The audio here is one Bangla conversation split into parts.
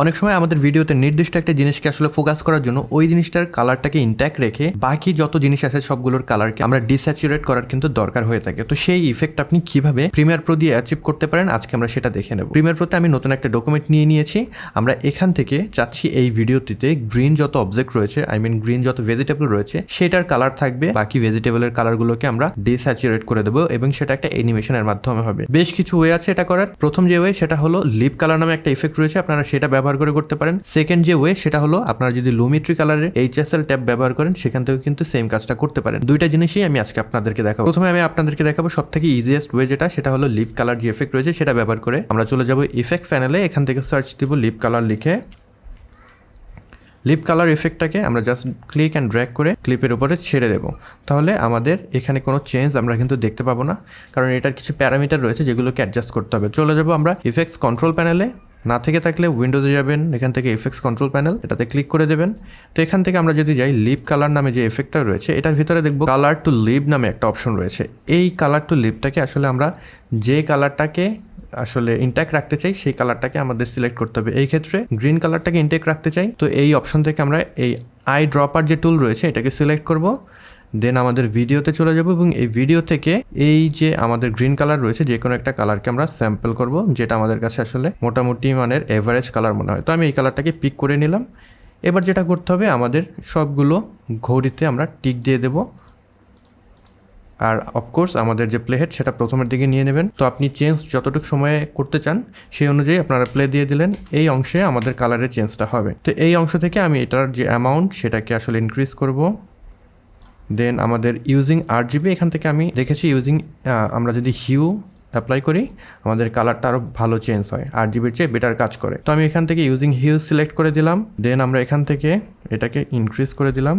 অনেক সময় আমাদের ভিডিওতে নির্দিষ্ট একটা জিনিসকে আসলে ফোকাস করার জন্য ওই জিনিসটার কালারটাকে ইনট্যাক্ট রেখে বাকি যত জিনিস আছে সবগুলোর কালারকে আমরা ডিস্যাচুরেট করার কিন্তু দরকার হয়ে থাকে। তো সেই ইফেক্ট আপনি কিভাবে প্রিমিয়ার প্রো দিয়ে অ্যাচিভ করতে পারেন আজকে আমরা সেটা দেখে নেব। প্রিমিয়ার প্রোতে আমি নতুন একটা ডকুমেন্ট নিয়ে নিয়েছি। আমরা এখান থেকে চাচ্ছি এই ভিডিওটিতে গ্রিন যত অবজেক্ট রয়েছে, গ্রিন যত ভেজিটেবল রয়েছে সেটার কালার থাকবে, বাকি ভেজিটেবলের কালারগুলোকে আমরা ডিস্যাচুরেট করে দেবো এবং সেটা একটা অ্যানিমেশনের মাধ্যমে হবে। বেশ কিছু ওয়ে আছে এটা করার। প্রথম যে ওয়ে সেটা হলো লিপ কালার নামে একটা ইফেক্ট রয়েছে, আপনারা সেটা ব্যবহার করে করতে পারেন। সেকেন্ড যে ওয়ে সেটা হলো আপনারা যদি লুমিট্রি কালারের HSL ট্যাব ব্যবহার করেন সেখান থেকে কিন্তু সেম কাজটা করতে পারেন। দুইটা জিনিসই আমি আজকে আপনাদেরকে দেখাবো। প্রথমে আমি আপনাদেরকে দেখাবো সবথেকে ইজিয়েস্ট ওয়ে যেটা, সেটা হলো লিপ কালার যে এফেক্ট রয়েছে সেটা ব্যবহার করে আমরা চলে যাব ইফেক্ট প্যানেলে। এখান থেকে সার্চ দিব লিপ কালার লিখে। লিপ কালার এফেক্টটাকে আমরা জাস্ট ক্লিক অ্যান্ড ড্র্যাগ করে ক্লিপের উপরে ছেড়ে দেবো। তাহলে আমাদের এখানে কোনো চেঞ্জ আমরা কিন্তু দেখতে পাবো না, কারণ এটার কিছু প্যারামিটার রয়েছে যেগুলোকে অ্যাডজাস্ট করতে হবে। চলে যাবো আমরা ইফেক্টস কন্ট্রোল প্যানেলে। না থেকে থাকলে উইন্ডোজে যাবেন, এখান থেকে ইফেক্টস কন্ট্রোল প্যানেল, এটাতে ক্লিক করে দেবেন। তো এখান থেকে আমরা যদি যাই লিপ কালার নামে যে এফেক্টটা রয়েছে এটার ভিতরে দেখবো কালার টু লিপ নামে একটা অপশন রয়েছে। এই কালার টু লিপটাকে আসলে আমরা যে কালারটাকে আসলে ইনট্যাক্ট রাখতে চাই সেই কালারটাকে আমাদের সিলেক্ট করতে হবে। এই ক্ষেত্রে গ্রিন কালারটাকে ইনট্যাক্ট রাখতে চাই, তো এই অপশন থেকে আমরা এই আই ড্রপার যে টুল রয়েছে এটাকে সিলেক্ট করব। দেন আমাদের ভিডিওতে চলে যাব এবং এই ভিডিও থেকে এই যে আমাদের গ্রিন কালার রয়েছে যে কোনো একটা কালারকে আমরা স্যাম্পল করব, যেটা আমাদের কাছে আসলে মোটামুটি মানের এভারেজ কালার মনে হয়। তো আমি এই কালারটাকে পিক করে নিলাম। এবার যেটা করতে হবে, আমাদের সবগুলো ঘড়িতে আমরা টিক দিয়ে দেবো। আর অফকোর্স আমাদের যে প্লে হেড সেটা প্রথমের দিকে নিয়ে নেবেন। তো আপনি চেঞ্জ যতটুকু সময়ে করতে চান সেই অনুযায়ী আপনারা প্লে দিয়ে দিলেন। এই অংশে আমাদের কালারের চেঞ্জটা হবে। তো এই অংশ থেকে আমি এটার যে অ্যামাউন্ট সেটাকে আসলে ইনক্রিজ করব। দেন আমাদের ইউজিং RGB, এখান থেকে আমি দেখেছি আমরা যদি হিউ অ্যাপ্লাই করি আমাদের কালারটা আরও ভালো চেঞ্জ হয়, RGBর চেয়ে বেটার কাজ করে। তো আমি এখান থেকে ইউজিং হিউ সিলেক্ট করে দিলাম। দেন আমরা এখান থেকে এটাকে ইনক্রিজ করে দিলাম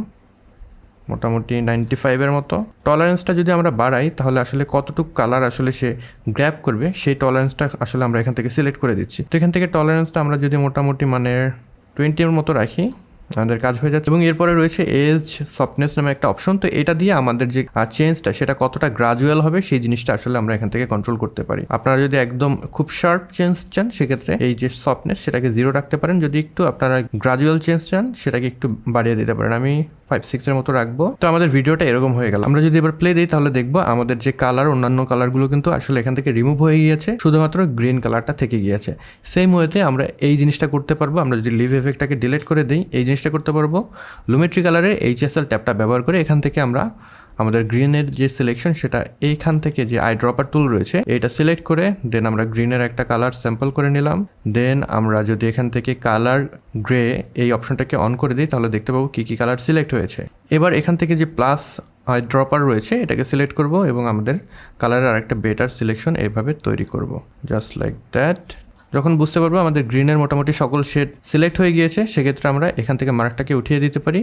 মোটামুটি 95-এর মতো। টলারেন্সটা যদি আমরা বাড়াই তাহলে আসলে কতটুকু কালার আসলে সে গ্র্যাব করবে সেই টলারেন্সটা আসলে আমরা এখান থেকে সিলেক্ট করে দিচ্ছি। তো এখান থেকে টলারেন্সটা আমরা যদি মোটামুটি 20-এর মতো রাখি আমাদের কাজ হয়ে যাচ্ছে। এবং এরপরে রয়েছে এজ সফটনেস নামে একটা অপশন। তো এটা দিয়ে আমাদের যে চেঞ্জটা সেটা কতটা গ্রাজুয়াল হবে সেই জিনিসটা আসলে আমরা এখান থেকে কন্ট্রোল করতে পারি। আপনারা যদি একদম খুব শার্প চেঞ্জ চান সেক্ষেত্রে এই যে সফটনেস সেটাকে 0 রাখতে পারেন। যদি একটু আপনারা গ্রাজুয়াল চেঞ্জ চান সেটাকে একটু বাড়িয়ে দিতে পারেন। আমি 5-6-এর মতো রাখবো। তো আমাদের ভিডিওটা এরকম হয়ে গেল। আমরা যদি এবার প্লে দিই তাহলে দেখবো আমাদের যে কালার, অন্যান্য কালারগুলো কিন্তু আসলে এখান থেকে রিমুভ হয়ে গিয়েছে, শুধুমাত্র গ্রিন কালারটা থেকে গিয়েছে। সেম ওয়েতে আমরা এই জিনিসটা করতে পারবো। আমরা যদি লিভ এফেক্টটাকে ডিলিট করে দিই এই জিনিসটা করতে পারবো। লুমেট্রি কালারের HSL ট্যাবটা ব্যবহার করে এখান থেকে আমরা আমাদের গ্রিনের যে সিলেকশন সেটা এইখান থেকে যে আই ড্রপার টুল রয়েছে এটা সিলেক্ট করে দেন আমরা গ্রিনের একটা কালার স্যাম্পল করে নিলাম। দেন আমরা যদি এখান থেকে কালার গ্রে এই অপশনটাকে অন করে দিই তাহলে দেখতে পাবো কী কী কালার সিলেক্ট হয়েছে। এবার এখান থেকে যে প্লাস আই ড্রপার রয়েছে এটাকে সিলেক্ট করব এবং আমাদের কালারের আরেকটা বেটার সিলেকশন এইভাবে তৈরি করব, জাস্ট লাইক দ্যাট। যখন বুঝতে পারবো আমাদের গ্রিনের মোটামুটি সকল শেড সিলেক্ট হয়ে গিয়েছে সেক্ষেত্রে আমরা এখান থেকে মার্কটাকে উঠিয়ে দিতে পারি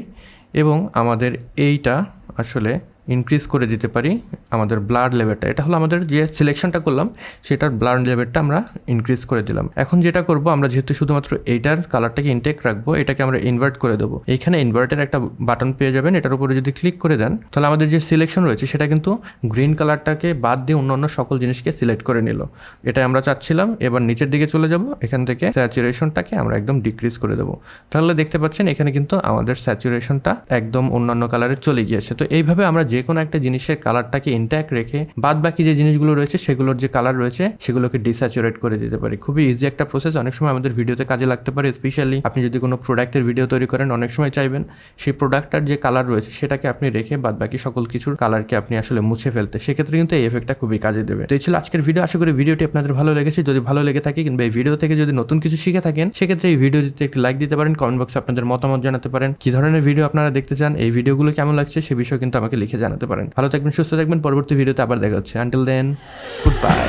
এবং আমাদের এইটা আসলে ইনক্রিজ করে দিতে পারি। আমাদের ব্লাড লেভেলটা, এটা হলো আমাদের যে সিলেকশনটা করলাম সেটার ব্লাড লেভেলটা আমরা ইনক্রিজ করে দিলাম। এখন যেটা করব, আমরা যেহেতু শুধুমাত্র এইটার কালারটাকে ইনটেক রাখবো এটাকে আমরা ইনভার্ট করে দেবো। এইখানে ইনভার্টের একটা বাটন পেয়ে যাবেন, এটার উপরে যদি ক্লিক করে দেন তাহলে আমাদের যে সিলেকশন রয়েছে সেটা কিন্তু গ্রিন কালারটাকে বাদ দিয়ে অন্যান্য সকল জিনিসকে সিলেক্ট করে নিল। এটাই আমরা চাচ্ছিলাম। এবার নিচের দিকে চলে যাব, এখান থেকে স্যাচুরেশনটাকে আমরা একদম ডিক্রিজ করে দেবো। তাহলে দেখতে পাচ্ছেন এখানে কিন্তু আমাদের স্যাচুরেশনটা একদম অন্যান্য কালারে চলে গিয়েছে। তো এইভাবে আমরা যে কোনো একটা জিনিসের কালারটাকে ইনট্যাক্ট রেখে বাদ বাকি যে জিনিসগুলো রয়েছে সেগুলোর যে কালার রয়েছে সেগুলোকে ডিস্যাচুরেট করে দিতে পারি। খুবই ইজি একটা প্রসেস, অনেক সময় আমাদের ভিডিওতে কাজে লাগতে পারে। স্পেশালি আপনি যদি কোনো প্রোডাক্টের ভিডিও তৈরি করেন অনেক সময় চাইবেন সেই প্রোডাক্টটার যে কালার রয়েছে সেটাকে আপনি রেখে বাদ বাকি সকল কিছুর কালারকে আপনি আসলে মুছে ফেলতে, সেক্ষেত্রে কিন্তু এই এফেক্টটা খুবই কাজে দেবে। তো এই ছিল আজকের ভিডিও। আশা করি ভিডিওটি আপনাদের ভালো লেগেছে। যদি ভালো লেগে থাকে কিংবা এই ভিডিও থেকে যদি নতুন কিছু শিখে থাকেন সেক্ষেত্রে এই ভিডিওটিতে একটি লাইক দিতে পারেন, কমেন্ট বক্সে আপনাদের মতামত জানাতে পারেন, কি ধরনের ভিডিও আপনারা দেখতে চান, এই ভিডিওগুলো কেমন লাগছে সে বিষয়ে কিন্তু আমাকে লিখে জানাতে পারেন। ভালো থাকবেন, সুস্থ থাকবেন। পরবর্তী ভিডিওতে আবার দেখা হচ্ছে। Until then, good bye.